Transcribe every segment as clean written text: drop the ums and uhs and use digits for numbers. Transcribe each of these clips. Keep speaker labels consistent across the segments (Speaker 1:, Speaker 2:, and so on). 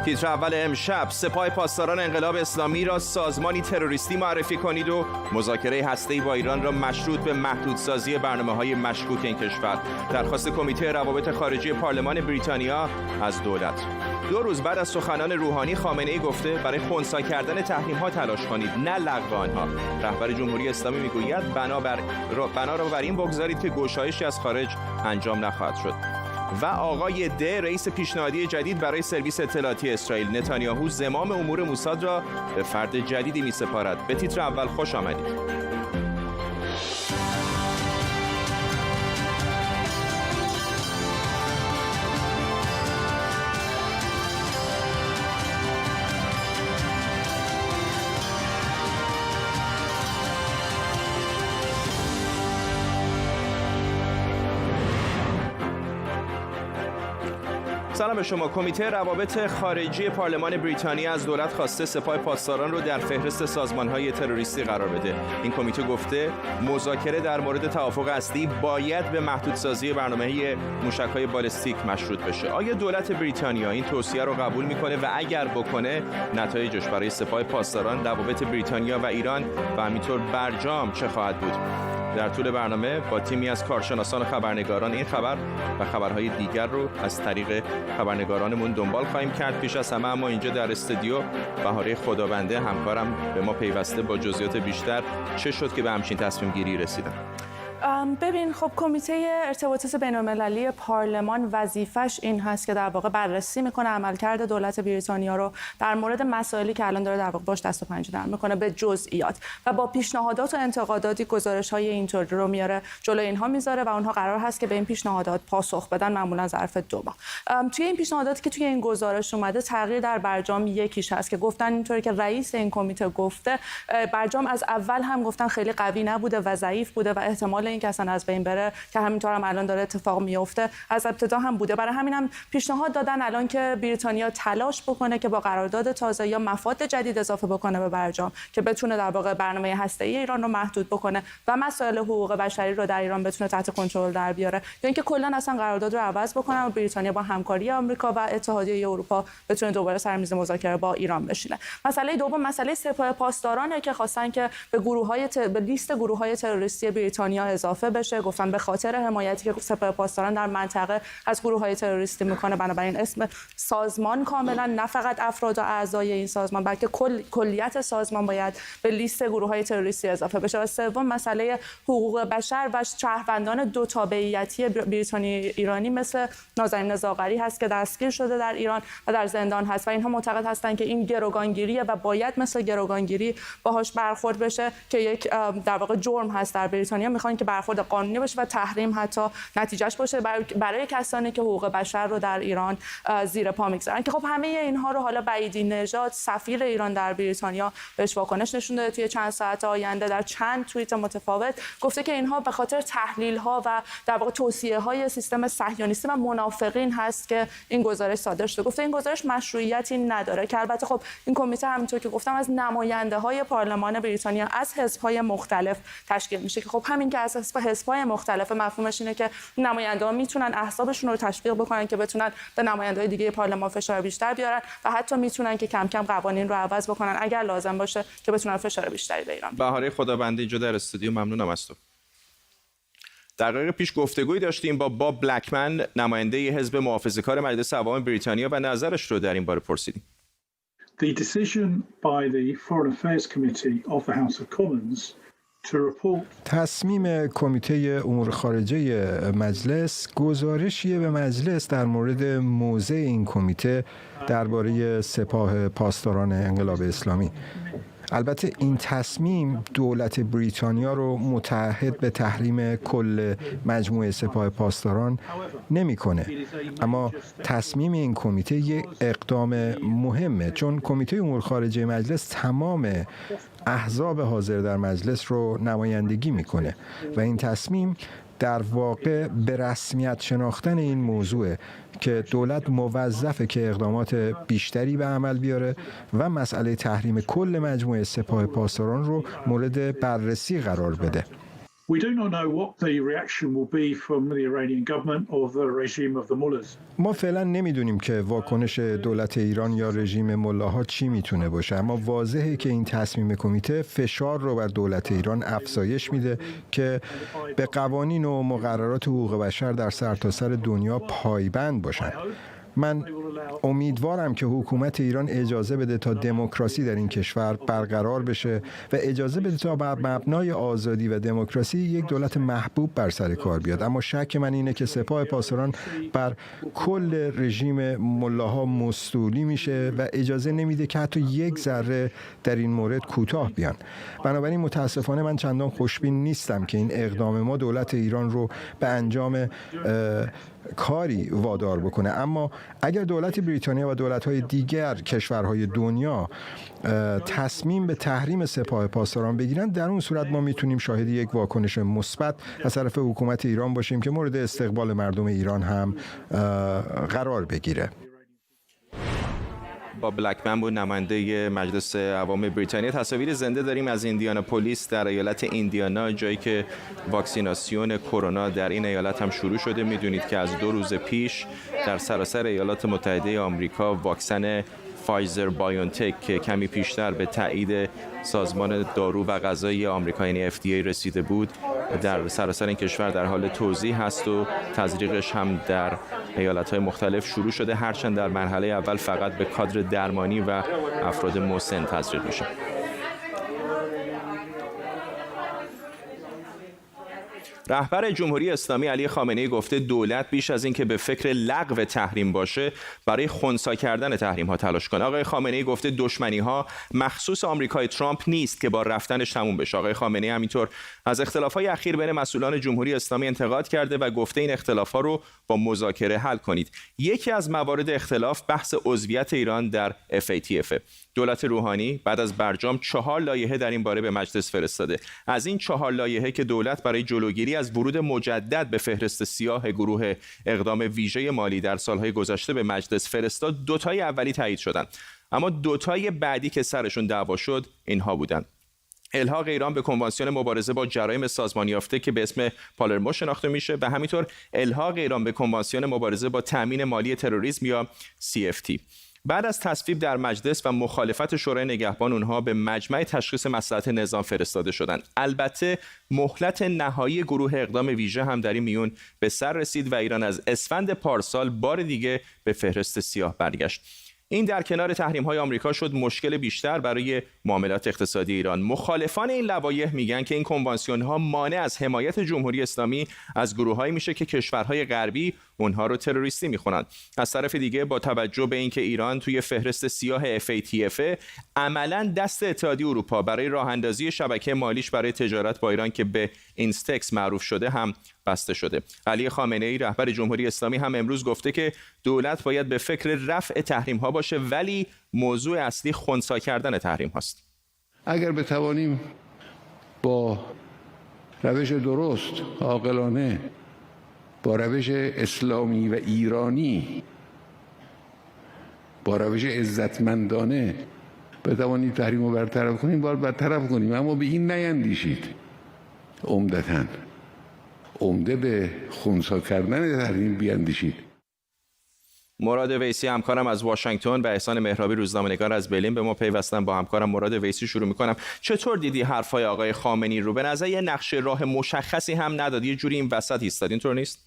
Speaker 1: تیتر اول امشب: سپاه پاسداران انقلاب اسلامی را سازمانی تروریستی معرفی کنید و مذاکره هسته‌ای با ایران را مشروط به محدودسازی برنامه‌های مشکوک این کشور. درخواست کمیته روابط خارجی پارلمان بریتانیا از دولت. 2 روز بعد از سخنان روحانی، خامنه‌ای گفته برای خنثی کردن تحریم‌ها تلاش کنید، نه لغو آنها. رهبر جمهوری اسلامی میگوید بنا را بر این بگذارید که گشایشی از خارج انجام نخواهد شد. و آقای رئیس پیشنهادی جدید برای سرویس اطلاعاتی اسرائیل. نتانیاهو زمام امور موساد را به فرد جدیدی می‌سپارد. به تیتر اول خوش آمدید. سلام به شما. کمیته روابط خارجی پارلمان بریتانیا از دولت خواسته سپاه پاسداران رو در فهرست سازمان‌های تروریستی قرار بده. این کمیته گفته مذاکره در مورد توافق اصلی باید به محدودسازی برنامه موشک‌های بالستیک مشروط بشه. آیا دولت بریتانیا این توصیه رو قبول می‌کنه و اگر بکنه نتایجش برای سپاه پاسداران، روابط بریتانیا و ایران و همینطور برجام چه خواهد بود؟ در طول برنامه با تیمی از کارشناسان و خبرنگاران این خبر و خبرهای دیگر رو از طریق خبرنگارانمون دنبال خواهیم کرد. پیش از همه اما اینجا در استودیو بهاره خدابنده همکارم به ما پیوسته با جزئیات بیشتر. چه شد که به همچین تصمیم گیری رسیدن؟
Speaker 2: ببین، خب کمیته ارتباطات بین‌المللی پارلمان وظیفش این هست که در واقع بررسی میکنه عملکرد دولت بریتانیا رو در مورد مسائلی که الان داره در واقع باش دست و پنجه نرم میکنه به جزئیات و با پیشنهادات و انتقاداتی گزارش‌های اینطوری رو میاره جلو اینها میذاره و اونها قرار هست که به این پیشنهادات پاسخ بدن، معمولا ظرف 2 ماه. توی این پیشنهاداتی که توی این گزارش اومده تغییر در برجام یکیش هست که گفتن اینطوری که رئیس این کمیته گفته برجام از اول هم گفتن خیلی قوی نبوده و ضعیف بوده و احتمال که اصلا از بین بره که همینطور هم الان داره اتفاق میفته از ابتدا هم بوده. برای همین هم پیشنهاد دادن الان که بریتانیا تلاش بکنه که با قرارداد تازه یا مفاد جدید اضافه بکنه به برجام که بتونه در واقع برنامه هسته‌ای ایران رو محدود بکنه و مسائل حقوق بشری رو در ایران بتونه تحت کنترل در بیاره، یا اینکه کلا اصلا قرارداد رو عوض بکنه و بریتانیا با همکاری آمریکا و اتحادیه اروپا بتونه دوباره سر میز مذاکره با ایران بشینه. مسئله دوم مسئله سپاه پاسدارانه که خواستن که به لیست گروه‌های تروریستی بریتانیا اضافه بشه. گفتن به خاطر حمایتی که سپاه پاسداران در منطقه از گروه‌های تروریستی میکنه، بنابراین اسم سازمان کاملا نه فقط افراد و اعضای این سازمان بلکه کلیت سازمان باید به لیست گروه‌های تروریستی اضافه بشه. و سوم مسئله حقوق بشر و شهروندان 2 تابعیتی بریتانی ایرانی مثل نازنین زاغری هست که دستگیر شده در ایران و در زندان هست و اینها معتقد هستند که این گروگانگیریه و باید مثل گروگانگیری باهاش برخورد بشه که یک در واقع جرم هست در بریتانیا. میخوان که برخورد قانونی باشه و تحریم حتی نتیجهش باشه برای کسانی که حقوق بشر رو در ایران زیر پا میگذارن. که خب همه اینها رو حالا بعیدی نژاد سفیر ایران در بریتانیا بهش واکنش نشون داده. توی چند ساعت آینده در چند توییت متفاوت گفته که اینها به خاطر تحلیل ها و در واقع توصیه های سیستم صهیونیستی و منافقین هست که این گزارش صادر شده. گفته این گزارش مشروعیتی نداره که البته خب این کمیته همونطور که گفتم از نماینده های پارلمان بریتانیا از حزب های مختلف تشکیل میشه که خب همین که از حزب‌های مختلف مفهومش اینه که نماینده‌ها میتونن احزابشون رو تشویق بکنن که بتونن به نماینده‌های دیگه پارلمان فشار بیشتر بیارن و حتی میتونن که کم کم قوانین رو عوض بکنن اگر لازم باشه که بتونن فشار بیشتری به ایران بیارن.
Speaker 1: بهاره خدابنده اینجا در استودیو، ممنونم از تو. دقایق پیش گفتگویی داشتیم با باب بلکمن، نماینده حزب محافظه‌کار مجلس عوام بریتانیا و نظرش رو در این باره پرسیدیم.
Speaker 3: The decision by the Foreign Affairs Committee of the House of Commons
Speaker 4: تصمیم کمیته امور خارجه مجلس گزارشی به مجلس در مورد موضع این کمیته درباره سپاه پاسداران انقلاب اسلامی. البته این تصمیم دولت بریتانیا رو متعهد به تحریم کل مجموعه سپاه پاسداران نمی‌کنه، اما تصمیم این کمیته یک اقدام مهمه، چون کمیته امور خارجه مجلس تمام احزاب حاضر در مجلس رو نمایندگی میکنه و این تصمیم در واقع به رسمیت شناختن این موضوع که دولت موظفه که اقدامات بیشتری به عمل بیاره و مسئله تحریم کل مجموعه سپاه پاسداران رو مورد بررسی قرار بده.
Speaker 3: We do not know what the reaction will be from the Iranian government or the regime of the mullahs.
Speaker 4: ما فعلا نمیدونیم که واکنش دولت ایران یا رژیم ملاها چی میتونه باشه، اما واضحه که این تصمیم کمیته فشار رو بر دولت ایران افزایش میده که به قوانین و مقررات حقوق بشر در سرتاسر دنیا پایبند باشن. من امیدوارم که حکومت ایران اجازه بده تا دموکراسی در این کشور برقرار بشه و اجازه بده تا بر مبنای آزادی و دموکراسی یک دولت محبوب بر سر کار بیاد. اما شک من اینه که سپاه پاسداران بر کل رژیم ملاها مستولی میشه و اجازه نمیده که حتی یک ذره در این مورد کوتاه بیان. بنابراین متاسفانه من چندان خوشبین نیستم که این اقدام ما دولت ایران رو به انجام کاری وادار بکنه. اما اگر دولت بریتانیا و دولت‌های دیگر کشورهای دنیا تصمیم به تحریم سپاه پاسداران بگیرن، در اون صورت ما میتونیم شاهد یک واکنش مثبت از طرف حکومت ایران باشیم که مورد استقبال مردم ایران هم قرار بگیره.
Speaker 1: با بلکمن بود، نماینده مجلس عوام بریتانیا. تصاویر زنده داریم از ایندیاناپولیس در ایالت ایندیانا، جایی که واکسیناسیون کرونا در این ایالت هم شروع شده. میدونید که از 2 روز پیش در سراسر ایالات متحده آمریکا واکسن فایزر بایونتک که کمی پیشتر به تایید سازمان دارو و غذایی آمریکا یعنی FDA رسیده بود، در سراسر این کشور در حال توزیع هست و تزریقش هم در ایالت‌های مختلف شروع شده، هرچند در مرحله اول فقط به کادر درمانی و افراد مسن تزریق میشه. رهبر جمهوری اسلامی علی خامنه‌ای گفته دولت بیش از این که به فکر لغو تحریم باشه، برای خنثی کردن تحریم ها تلاش کنه. آقای خامنه‌ای گفته دشمنی ها مخصوص آمریکای ترامپ نیست که با رفتنش تموم بشه. آقای خامنه‌ای همینطور از اختلافات اخیر بین مسئولان جمهوری اسلامی انتقاد کرده و گفته این اختلافات رو با مذاکره حل کنید. یکی از موارد اختلاف بحث عضویت ایران در FATF. دولت روحانی بعد از برجام 4 لایحه در این باره به مجلس فرستاده. از این 4 لایحه که دولت برای جلوگیری از ورود مجدد به فهرست سیاه گروه اقدام ویژه مالی در سالهای گذشته به مجلس فرستاد، 2 تای اولی تایید شدند، اما 2 تای بعدی که سرشون دعوا شد اینها بودند: الحاق ایران به کنوانسیون مبارزه با جرایم سازمان یافته که به اسم پالرمو شناخته میشه و همینطور الحاق ایران به کنوانسیون مبارزه با تامین مالی تروریسم یا CFT. بعد از تصویب در مجلس و مخالفت شورای نگهبان، اونها به مجمع تشخیص مصلحت نظام فرستاده شدند. البته مهلت نهایی گروه اقدام ویژه هم در این میون به سر رسید و ایران از اسفند پارسال بار دیگه به فهرست سیاه برگشت. این در کنار تحریم‌های آمریکا شد مشکل بیشتر برای معاملات اقتصادی ایران. مخالفان این لوایح میگن که این کنوانسیون‌ها مانع از حمایت جمهوری اسلامی از گروه‌هایی میشه که کشورهای غربی اونها رو تروریستی میخونن. از طرف دیگه با توجه به اینکه ایران توی فهرست سیاه FATF عملاً دست اتحادیه اروپا برای راه‌اندازی شبکه مالیش برای تجارت با ایران که به اینستکس معروف شده هم بسته شده. علی خامنه‌ای رهبر جمهوری اسلامی هم امروز گفته که دولت باید به فکر رفع تحریم‌ها باشه، ولی موضوع اصلی خنثی کردن تحریم هاست.
Speaker 5: اگر بتوانیم با روش درست، عاقلانه، با روش اسلامی و ایرانی، با روش عزتمندانه بتوانیم تحریم رو برطرف کنیم، باید برطرف کنیم، اما به این نیندیشید عمده به خنثی کردن تحریم بیاندیشید.
Speaker 1: مراد ویسی همکارم از واشنگتن و احسان مهرابی روزنامه‌نگار از برلین به ما پیوستن. با همکارم مراد ویسی شروع می‌کنم. چطور دیدی حرفای آقای خامنه‌ای رو؟ به نظر یه نقشه راه مشخصی هم نداد، یه جوری این وسط ایستاد، اینطور نیست؟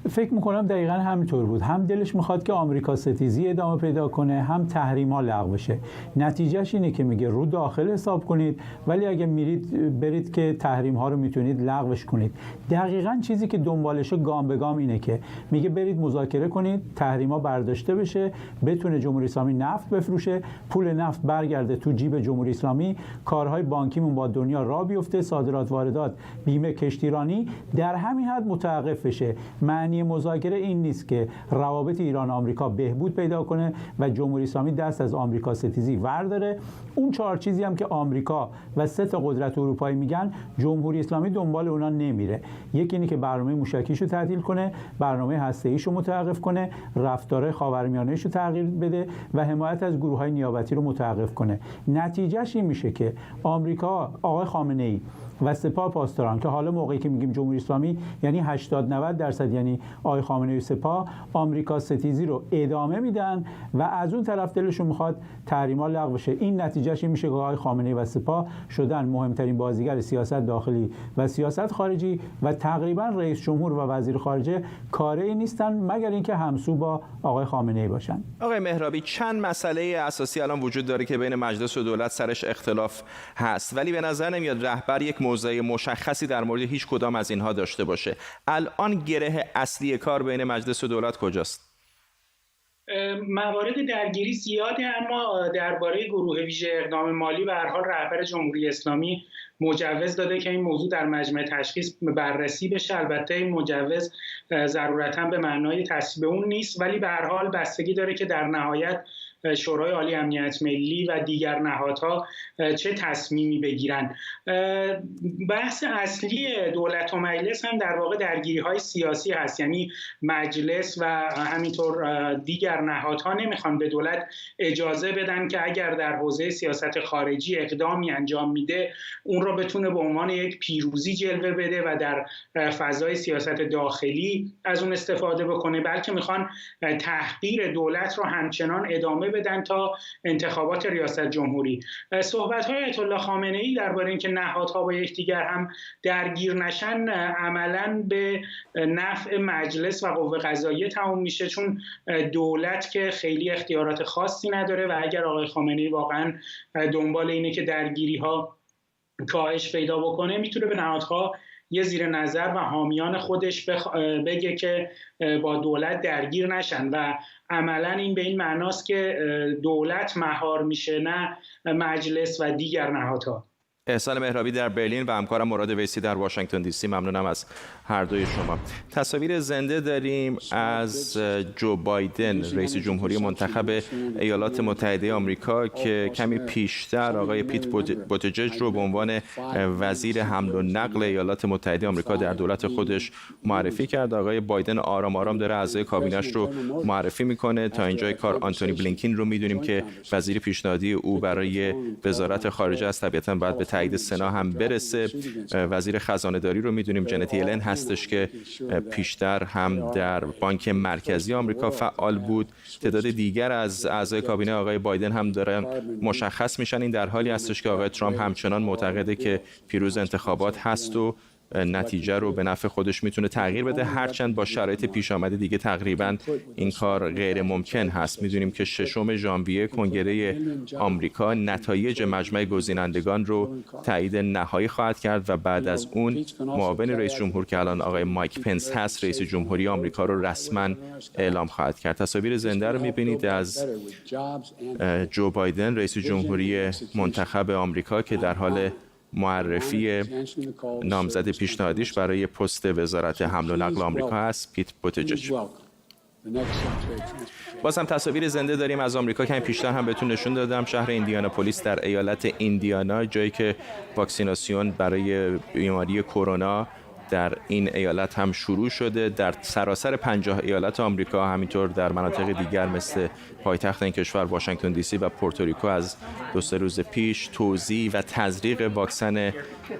Speaker 6: فکر میکنم دقیقاً همینطور بود. هم دلش میخواد که آمریکا ستیزی ادامه پیدا کنه، هم تحریم‌ها لغو بشه. نتیجهش اینه که میگه رو داخل حساب کنید، ولی اگه برید که تحریم‌ها رو میتونید لغوش کنید. دقیقاً چیزی که دنبالشه گام به گام اینه که میگه برید مذاکره کنید، تحریم‌ها برداشته بشه، بتونه جمهوری اسلامی نفت بفروشه، پول نفت برگرده تو جیب جمهوری اسلامی، کارهای بانکیمون با دنیا راه بیفته، صادرات واردات، بیمه، کشتیرانی در همین حد متوقف بشه. معنی معنی مذاکره این نیست که روابط ایران و آمریکا بهبود پیدا کنه و جمهوری اسلامی دست از آمریکا ستیزی ورداره. اون 4 چیزی هم که آمریکا و 3 تا قدرت اروپایی میگن، جمهوری اسلامی دنبال اونا نمیره. یکی اینه که برنامه موشکیشو تعطیل کنه، برنامه هسته‌ایشو متوقف کنه، رفتار خاورمیانه‌ایشو تغییر بده و حمایت از گروه‌های نیابتی رو متوقف کنه. نتیجهش این میشه که آمریکا، آقای خامنه‌ای و سپاه پاسداران، که حالا موقعی که میگیم جمهوری اسلامی یعنی 80-90%، یعنی آقای خامنه‌ای و سپاه، آمریکا ستیزی رو ادامه میدن و از اون طرف دلشون میخواد تحریم‌ها لغو بشه. این نتیجهش این میشه که آقای خامنه‌ای و سپاه شدن مهمترین بازیگر سیاست داخلی و سیاست خارجی و تقریبا رئیس جمهور و وزیر خارجه کاری نیستن مگر اینکه همسو با آقای خامنه‌ای باشن.
Speaker 1: آقای مهرابی، چند مسئله اساسی الان وجود داره که بین مجلس و دولت سرش اختلاف هست، ولی به نظر نمیاد رهبر یک موضع مشخصی در مورد هیچ کدام از اینها داشته باشه. الان گره اصلی کار بین مجلس و دولت کجاست؟
Speaker 7: موارد درگیری زیاده، اما درباره گروه ویژه اقدام مالی به هر حال رهبر جمهوری اسلامی مجوز داده که این موضوع در مجمع تشخیص بررسی بشه. البته این مجوز ضرورتاً به معنای تصویب اون نیست، ولی به هر حال بستگی داره که در نهایت شورای عالی امنیت ملی و دیگر نهادها چه تصمیمی بگیرن. بحث اصلی دولت و مجلس هم در واقع درگیری‌های سیاسی هست، یعنی مجلس و همینطور دیگر نهادها نمیخوان به دولت اجازه بدن که اگر در حوزه سیاست خارجی اقدامی انجام میده اون رو بتونه به عنوان یک پیروزی جلوه بده و در فضای سیاست داخلی از اون استفاده بکنه، بلکه میخوان تحقیر دولت رو همچنان ادامه بدن تا انتخابات ریاست جمهوری. صحبت‌های آیت الله خامنه‌ای درباره اینکه نهادها با یکدیگر هم درگیر نشن عملاً به نفع مجلس و قوه قضاییه تموم میشه، چون دولت که خیلی اختیارات خاصی نداره و اگر آقای خامنه‌ای واقعاً دنبال اینه که درگیری‌ها کاهش پیدا بکنه، میتونه به نهادها یه زیر نظر و حامیان خودش بگه که با دولت درگیر نشن و عملا این به این معناست که دولت مهار میشه نه مجلس و دیگر نهادها.
Speaker 1: احسان مهرابی در برلین و همکارم مراد ویسی در واشنگتن دی سی، ممنونم از هر دوی شما. تصاویر زنده داریم از جو بایدن، رئیس جمهوری منتخب ایالات متحده آمریکا، که کمی پیشتر آقای پیت بوتیجج رو به عنوان وزیر حمل و نقل ایالات متحده آمریکا در دولت خودش معرفی کرد. آقای بایدن آرام آرام داره اعضای کابینه‌اش رو معرفی میکنه. تا اینجای کار آنتونی بلینکن رو میدونیم که وزیر پیشنهادی او برای وزارت خارجه است، طبیعتاً باید به تایید سنا هم برسه. وزیر خزانه داری رو میدونیم جنت یلن هستش که پیشتر هم در بانک مرکزی آمریکا فعال بود. تعداد دیگر از اعضای کابینه آقای بایدن هم دارن مشخص میشن. این در حالی هستش که آقای ترامپ همچنان معتقده که پیروز انتخابات هست و نتیجه رو به نفع خودش میتونه تغییر بده، هرچند با شرایط پیش آمده دیگه تقریبا این کار غیر ممکن هست. میدونیم که 6 ژانویه کنگره آمریکا نتایج مجمع گزینندگان رو تایید نهایی خواهد کرد و بعد از اون معاون رئیس جمهور که الان آقای مایک پنس هست، رئیس جمهوری آمریکا رو رسما اعلام خواهد کرد. تصاویر زنده رو میبینید از جو بایدن، رئیس جمهوری منتخب آمریکا، که در حال معرفی نامزد پیشنهادیش برای پست وزارت حمل و نقل آمریکا است، پیت بوتیجج. باز هم تصاویر زنده داریم از آمریکا که پیشتر هم بهتون نشون دادم. شهر ایندیاناپولیس در ایالت ایندیانا، جایی که واکسیناسیون برای بیماری کرونا در این ایالت هم شروع شده. در سراسر 50 ایالت آمریکا، همینطور در مناطق دیگر مثل پایتخت این کشور واشنگتن دی سی و پورتوریکو از 2-3 روز پیش توزیع و تزریق واکسن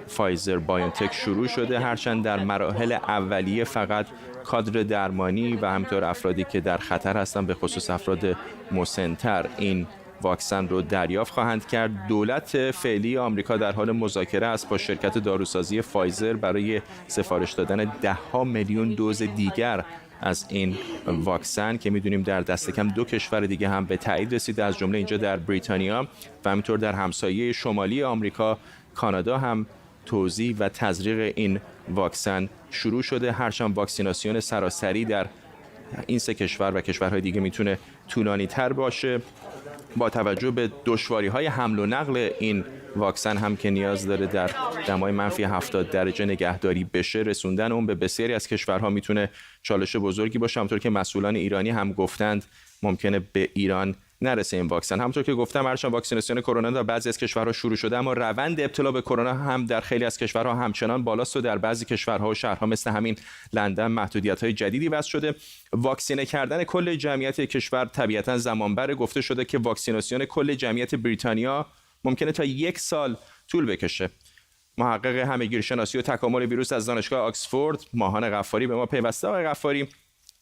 Speaker 1: فایزر بایونتک شروع شده، هرچند در مراحل اولیه فقط کادر درمانی و همینطور افرادی که در خطر هستند، به خصوص افراد مسن‌تر، این واکسن رو دریافت خواهند کرد. دولت فعلی آمریکا در حال مذاکره است با شرکت داروسازی فایزر برای سفارش دادن 10 میلیون دوز دیگر از این واکسن که میدونیم در دست کم 2 کشور دیگه هم به تایید رسیده، از جمله اینجا در بریتانیا و همینطور در همسایه شمالی آمریکا کانادا هم توزیع و تزریق این واکسن شروع شده. هرچند واکسیناسیون سراسری در این 3 کشور و کشورهای دیگه میتونه طولانی تر باشه با توجه به دشواری‌های حمل و نقل این واکسن هم که نیاز داره در دمای منفی 70 درجه نگهداری بشه، رسوندن اون به بسیاری از کشورها میتونه چالش بزرگی باشه. همونطور که مسئولان ایرانی هم گفتند ممکنه به ایران نرسه این واکسن. همونطور که گفتم هرچند واکسیناسیون کرونا در بعضی از کشورها شروع شده، اما روند ابتلا به کرونا هم در خیلی از کشورها همچنان بالاست و در بعضی کشورها و شهرها مثل همین لندن محدودیت‌های جدیدی وضع شده. واکسینه کردن کل جمعیت کشور طبیعتاً زمان بره. گفته شده که واکسیناسیون کل جمعیت بریتانیا ممکنه تا 1 سال طول بکشه. محقق همه‌گیرشناسی و تکامل ویروس از دانشگاه آکسفورد ماهان غفاری به ما پیوسته. آقای غفاری،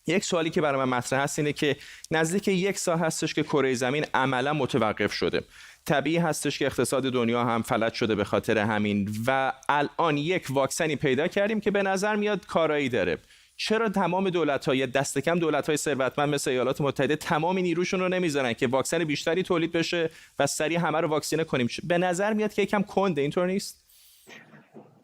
Speaker 1: یک سوالی که برای من مطرح هست اینه که نزدیک 1 سال هستش که کره زمین عملا متوقف شده. طبیعی هستش که اقتصاد دنیا هم فلج شده به خاطر همین و الان یک واکسنی پیدا کردیم که به نظر میاد کارایی داره. چرا تمام دولت‌ها یا دست کم دولت‌های ثروتمند مثل ایالات متحده تمام نیروشون رو نمیذارن که واکسن بیشتری تولید بشه و سریع همه رو واکسینه کنیم؟ به نظر میاد که یکم کنده، اینطور نیست؟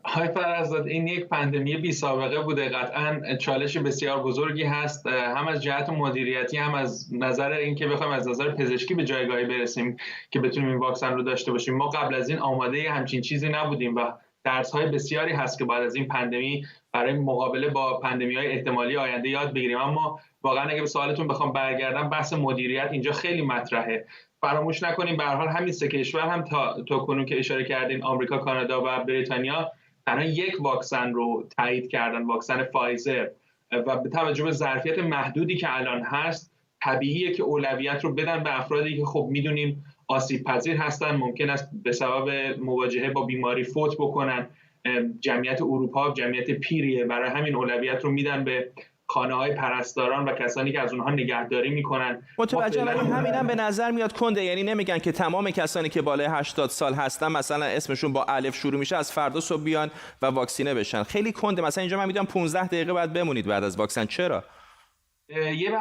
Speaker 8: های فرزاد، این یک پاندمی بی سابقه بوده، قطعاً چالش بسیار بزرگی هست، هم از جهت مدیریتی هم از نظر اینکه بخوایم از نظر پزشکی به جایگاهی برسیم که بتونیم این واکسن رو داشته باشیم. ما قبل از این آماده همچین چیزی نبودیم و درس‌های بسیاری هست که بعد از این پاندمی برای مقابله با پاندمی‌های احتمالی آینده یاد بگیریم. اما واقعاً اگه به سوالتون بخوام برگردم، بحث مدیریت اینجا خیلی مطرحه. فراموش نکنیم به هر حال همین سه کشور هم تا کنون که اشاره کردین، آمریکا، کانادا و بریتانیا، تنها یک واکسن رو تایید کردن، واکسن فایزر، و به توجه به ظرفیت محدودی که الان هست طبیعیه که اولویت رو بدن به افرادی که خب میدونیم آسیب پذیر هستن، ممکن است به سبب مواجهه با بیماری فوت بکنن. جمعیت اروپا جمعیت پیریه، برای همین اولویت رو میدن به خانه‌های پرستاران و کسانی که از اونها نگهداری میکنن.
Speaker 1: متوجه، ولی همینم به نظر میاد کنده. یعنی نمیگن که تمام کسانی که بالای 80 سال هستن مثلا اسمشون با الف شروع میشه از فردا صبح بیان و واکسینه بشن. خیلی کنده. مثلا اینجا من میدونم 15 دقیقه بعد بمونید بعد از واکسن. چرا؟
Speaker 8: یه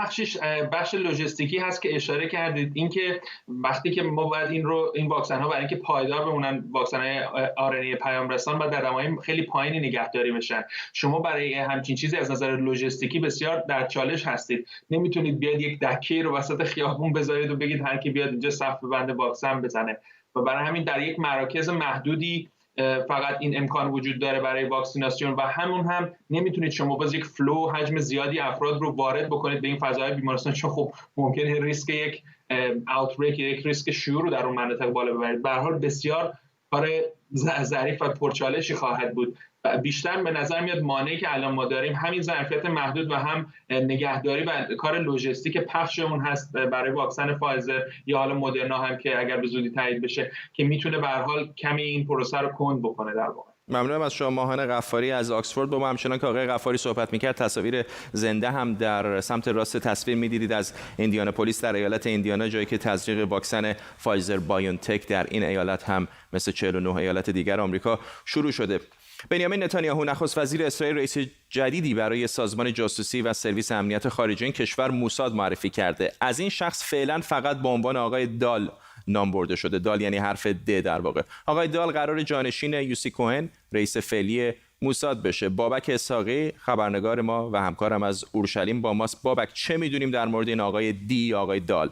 Speaker 8: بخش لوجستیکی هست که اشاره کردید، اینکه وقتی که ما باید این واکسن ها برای اینکه پایدار بمونن، واکسن های آرنه پیام رسان باید در دمای خیلی پایینی نگهداری بشن. شما برای همچین چیزی از نظر لوجستیکی بسیار در چالش هستید. نمیتونید بیاد یک دکه رو وسط خیابون بذارید و بگید هر کی بیاد اینجا صف ببنده واکسن بزنه، و برای همین در یک مراکز محدودی فقط این امکان وجود داره برای واکسیناسیون، و همون هم نمیتونید شما باز یک فلو حجم زیادی افراد رو وارد بکنید به این فضای بیمارستان، چون خب ممکنه ریسک یک اوتبریک، یک ریسک شیوع رو در اون مناطق بالا ببرید. به هر حال بسیار کار ظریف و پرچالشی خواهد بود. بیشتر به نظر میاد مانعی که الان ما داریم همین ظرفیت محدود و هم نگهداری و کار لوجستیک پخش اون هست برای واکسن فایزر یا حالا مدرنا هم که اگر به زودی تایید بشه که میتونه به هر حال کمی این پروسه رو کند بکنه. در واقع
Speaker 1: ممنونم از شما ماهان غفاری از آکسفورد. با ما همچنان که آقای غفاری صحبت میکرد تصاویر زنده هم در سمت راست تصویر میدیدید از ایندیاناپولیس در ایالت ایندیانا، جایی که تزریق واکسن فایزر بایونتک در این ایالت هم مثل 49 ایالت دیگر آمریکا شروع شده. بنیامین نتانیاهو نخست وزیر اسرائیل رئیس جدیدی برای سازمان جاسوسی و سرویس امنیت خارجی این کشور موساد معرفی کرده. از این شخص فعلا فقط به عنوان آقای دال نام برده شده. دال یعنی حرف د در واقع. آقای دال قرار جانشین یوسی کوهن رئیس فعلی موساد بشه. بابک اسحاقی خبرنگار ما و همکارم از اورشلیم با ماست. بابک، چه میدونیم در مورد این آقای دی، آقای دال؟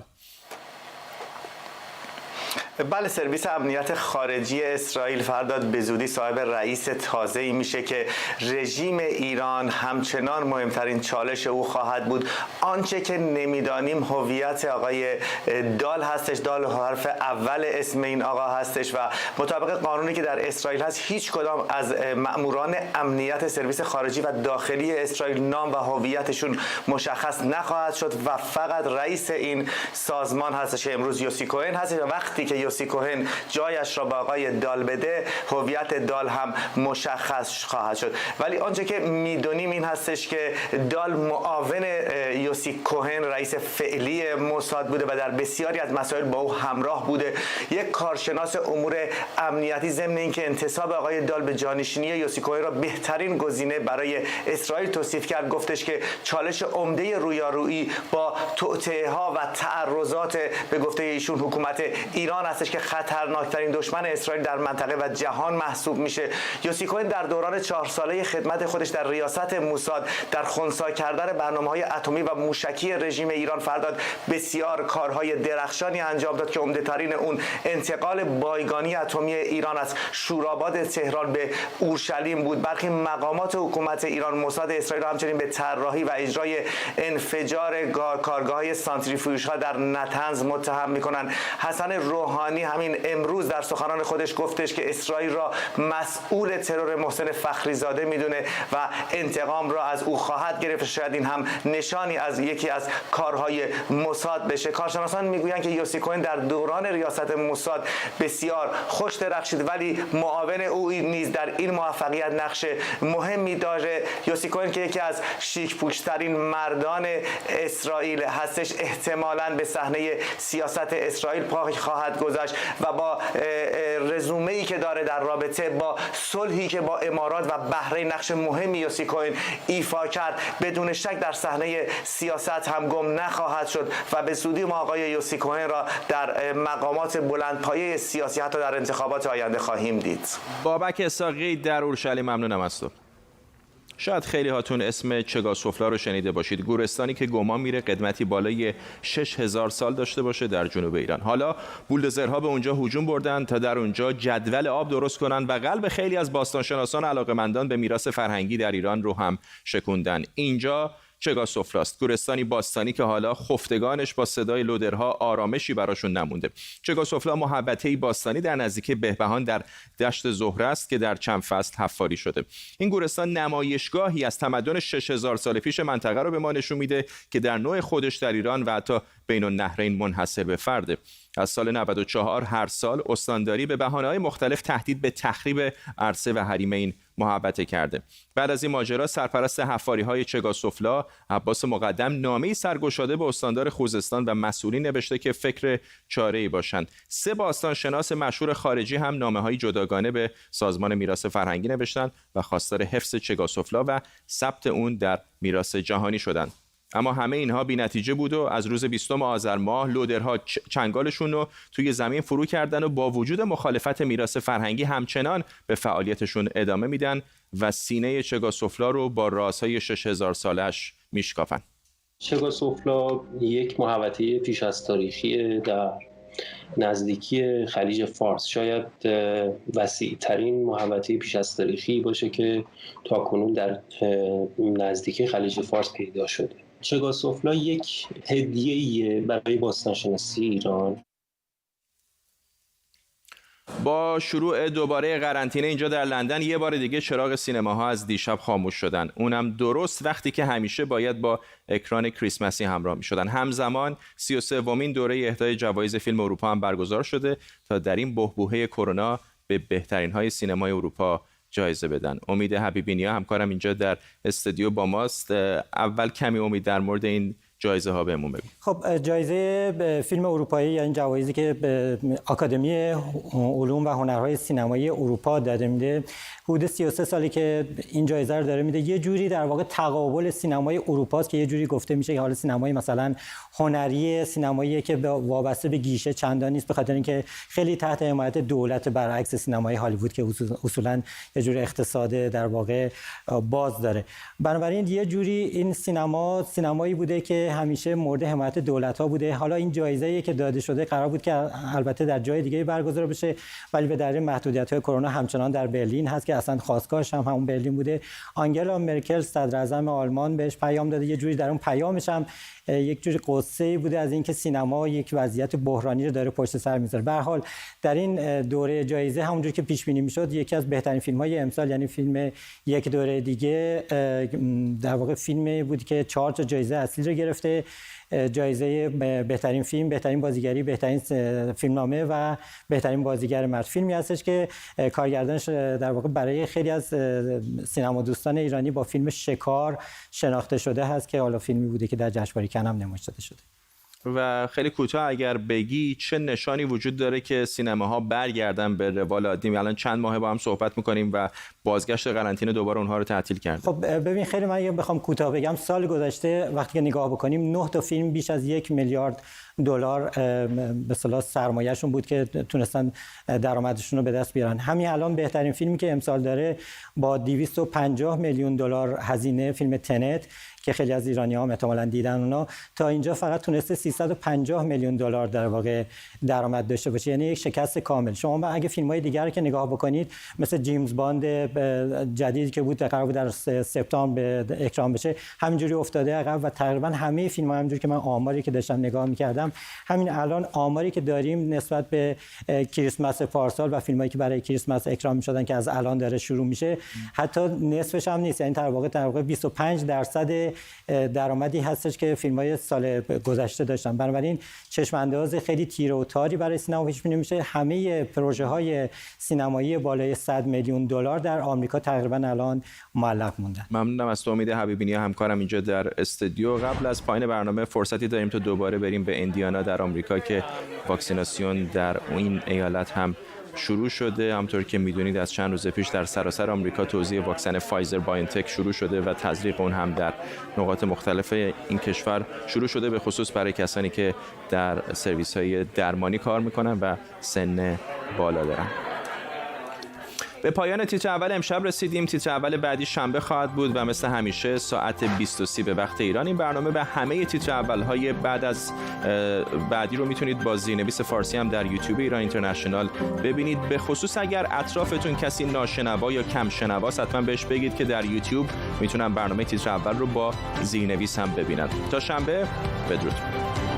Speaker 9: بله، سرویس امنیت خارجی اسرائیل فرداد به زودی صاحب رئیس تازه‌ای میشه که رژیم ایران همچنان مهمترین چالش او خواهد بود. آنچه که نمیدانیم هویت آقای دال هستش. دال حرف اول اسم این آقا هستش و مطابق قانونی که در اسرائیل هست هیچ کدام از مأموران امنیت سرویس خارجی و داخلی اسرائیل نام و هویتشون مشخص نخواهد شد و فقط رئیس این سازمان هستش که امروز یوسی کوهن هست و وقتی که یوسی کوهن جایش را به آقای دال بده هویت دال هم مشخص خواهد شد. ولی آنچه که میدونیم این هستش که دال معاون یوسی کوهن رئیس فعلی موساد بوده و در بسیاری از مسائل با او همراه بوده. یک کارشناس امور امنیتی ضمن اینکه انتصاب آقای دال به جانشینی یوسی کوهن را بهترین گزینه برای اسرائیل توصیف کرد، گفتش که چالش عمده رویارویی با توطئه‌ها و تعرضات به گفته ایشون حکومت ایران هستش که خطرناکترین دشمن اسرائیل در منطقه و جهان محسوب میشه. یوسی کوهن در دوران 4 ساله خدمت خودش در ریاست موساد در خنثی کردن برنامه‌های اتمی و موشکی رژیم ایران فرداد بسیار کارهای درخشانی انجام داد که عمده‌ترین اون انتقال بایگانی اتمی ایران از شوراباد تهران به اورشلیم بود. برخی مقامات حکومت ایران موساد اسرائیل همچنین به طراحی و اجرای انفجار کارگاه‌های سانتریفیوژها در نتنز متهم می‌کنند. حسن روحانی همین امروز در سخنان خودش گفتش که اسرائیل را مسئول ترور محسن فخریزاده میدونه و انتقام را از او خواهد گرفت. شاید این هم نشانی از یکی از کارهای موساد بشه. کارشناسان میگویند که یوسی کوهن در دوران ریاست موساد بسیار خوش درخشید، ولی معاون او نیز در این موفقیت نقش مهمی داره. یوسی کوهن که یکی از شیک پوشترین مردان اسرائیل هستش، احتمالاً به صحنه سیاست اسرائیل پا خواهد گذاشت و با رزومه‌ای که داره در رابطه با صلحی که با امارات و بحرین نقش مهمی یوسی کوهن ایفا کرد، بدون شک در صحنه سیاست هم گم نخواهد شد و به زودی ما آقای یوسی کوهن را در مقامات بلندپایه سیاسی حتی در انتخابات آینده خواهیم دید.
Speaker 1: بابک اسحاقی در اورشلیم، ممنونم از تو. شاید خیلی هاتون اسم چگا سفلا رو شنیده باشید. گورستانی که گمان میره قدمتی بالای 6000 سال داشته باشه در جنوب ایران. حالا بولدوزرها به اونجا هجوم بردن تا در اونجا جدول آب درست کنن و قلب خیلی از باستانشناسان علاقه‌مندان به میراث فرهنگی در ایران رو هم شکوندن. اینجا چگا سفلاست، گورستانی باستانی که حالا خفتگانش با صدای لودرها آرامشی براشون نمونده. چگا سفلا محبته‌ای باستانی در نزدیکی بهبهان در دشت زهره است که در چند فصل حفاری شده. این گورستان نمایشگاهی از تمدن 6000 سال پیش منطقه رو به ما نشون میده که در نوع خودش در ایران و حتی بین النهرین منحصر به فرده. از سال 94 هر سال استانداری به بهانه‌های مختلف تهدید به تخریب عرصه و حریم این محبته کرده. بعد از این ماجرا سرپرست حفاری‌های چگا سفلا عباس مقدم نامه‌ای سرگشاده به استاندار خوزستان و مسئولین نوشته که فکر چاره‌ای باشند. 3 باستانشناس مشهور خارجی هم نامه‌های جداگانه به سازمان میراث فرهنگی نوشتند و خواستار حفظ چگا سفلا و ثبت اون در میراث جهانی شدند. اما همه اینها بی نتیجه بود و از روز 20 آذر ماه لودرها چنگالشون رو توی زمین فرو کردن و با وجود مخالفت میراث فرهنگی همچنان به فعالیتشون ادامه میدن و سینه چگا سفلا رو با رازهای 6000 سالش میشکافن.
Speaker 10: چگا سفلا یک محوطه پیش از تاریخی در نزدیکی خلیج فارس، شاید وسیع ترین محوطه پیش از تاریخی باشه که تاکنون در نزدیکی خلیج فارس پیدا شده. چگا سفلا یک هدیه‌ای برای باستانشناسی ایران.
Speaker 1: با شروع دوباره قرنطینه اینجا در لندن یه بار دیگه چراغ سینماها از دیشب خاموش شدن. اونم درست وقتی که همیشه باید با اکران کریسمسی همراه می‌شدن. همزمان 33مین دوره اهدای جوایز فیلم اروپا هم برگزار شده تا در این بحبوحه کرونا به بهترین‌های سینمای اروپا جایزه بدن. امید حبیبینیا همکارم اینجا در استودیو با ماست. اول کمی امید در مورد این جایزه ها بهمون بگو.
Speaker 11: خب جایزه فیلم اروپایی یا این جوایزی که به آکادمی علوم و هنرهای سینمایی اروپا داده میده، حدود 33 سالی که این جایزه رو داره میده. یه جوری در واقع تقابل سینمای اروپا است که یه جوری گفته میشه که حالا سینمای مثلا هنری، سینمایی که وابسته به گیشه چندان نیست، به خاطر اینکه خیلی تحت حمایت دولت، برعکس سینمای هالیوود که اصولا یه جور اقتصاد در واقع باز داره. بنابراین یه جوری این سینمایی بوده که همیشه مورد حمایت دولت‌ها بوده. حالا این جایزه‌ای که داده شده قرار بود که البته در جای دیگه برگزار بشه، ولی به دلیل محدودیت‌های کرونا همچنان در برلین هست که اصلا خواستگاهش هم همون برلین بوده. آنگلا مرکل صدراعظم آلمان بهش پیام داده. یه جوری در اون پیامش هم یک جوری قصه‌ای بوده از اینکه سینما یک وضعیت بحرانی رو داره پشت سر میذاره. به هر حال در این دوره جایزه همونجوری که پیش بینی میشد یکی از بهترین فیلم‌های امسال، یعنی فیلم یک دوره دیگه، در واقع فیلمی بود که 4 تا جایزه اصلی رو گرفته. جایزه بهترین فیلم، بهترین بازیگری، بهترین فیلمنامه و بهترین بازیگر مرد. فیلمی هستش که کارگردانش در واقع برای خیلی از سینما دوستان ایرانی با فیلم شکار شناخته شده هست که حالا فیلمی بوده که در جشنواره کن هم نمایش داده شده.
Speaker 1: و خیلی کوتاه اگر بگی چه نشانی وجود داره که سینماها برگردن به روال عادی؟ الان چند ماه با هم صحبت میکنیم و بازگشت قرنطینه دوباره اونها رو تعطیل کرده.
Speaker 11: خب ببین، خیلی من اگه بخوام کوتاه بگم، سال گذشته وقتی که نگاه بکنیم 9 تا فیلم بیش از 1 میلیارد دلار به اصطلاح سرمایه‌شون بود که تونستن درآمدشون رو به دست بیارن. همین الان بهترین فیلمی که امسال داره با 250 میلیون دلار هزینه، فیلم تنت که خیلی از ایرانی‌ها احتمالاً دیدن، اونا تا اینجا فقط تونسته 350 میلیون دلار در واقع درآمد داشته باشه، یعنی یک شکست کامل. شما اگه فیلم‌های دیگر رو که نگاه بکنید، مثل جیمز باند جدیدی که بود قرار بود در سپتامبر اکران بشه، همینجوری افتاده عقب و تقریبا همه فیلم‌ها همینجوری که من آماری که داشتم نگاه می‌کردم، همین الان آماری که داریم نسبت به کریسمس پارسال و فیلمایی که برای کریسمس اکران می‌شدن که از الان داره شروع میشه، حتی نصفش هم نیست، یعنی در واقع 25% درآمدی هستش که فیلم‌های سال گذشته داشتن. بنابراین چشم‌انداز خیلی تیره و تاری برای سینما پیش بینی میشه. همه پروژه‌های سینمایی بالای 100 میلیون دلار در آمریکا تقریبا الان معلق موندن.
Speaker 1: ممنونم از تو امید حبیبی، همکارم اینجا در استودیو. قبل از پایان برنامه فرصتی داریم تا دوباره بریم به ایندیانا در آمریکا که واکسیناسیون در این ایالت هم شروع شده. همونطور که میدونید از چند روز پیش در سراسر آمریکا توزیع واکسن فایزر بایونتک شروع شده و تزریق اون هم در نقاط مختلف این کشور شروع شده، به خصوص برای کسانی که در سرویس‌های درمانی کار میکنن و سن بالا دارن. به پایان تیتر اول امشب رسیدیم. تیتر اول بعدی شنبه خواهد بود و مثل همیشه ساعت 20:30 به وقت ایران. این برنامه به همه تیتر اول‌های بعدی رو میتونید با زیرنویس فارسی هم در یوتیوب ایران اینترنشنال ببینید. به خصوص اگر اطرافتون کسی ناشنوا یا کم شنواست، حتما بهش بگید که در یوتیوب میتونن برنامه تیتر اول رو با زیرنویس هم ببینن. تا شنبه، بدرود.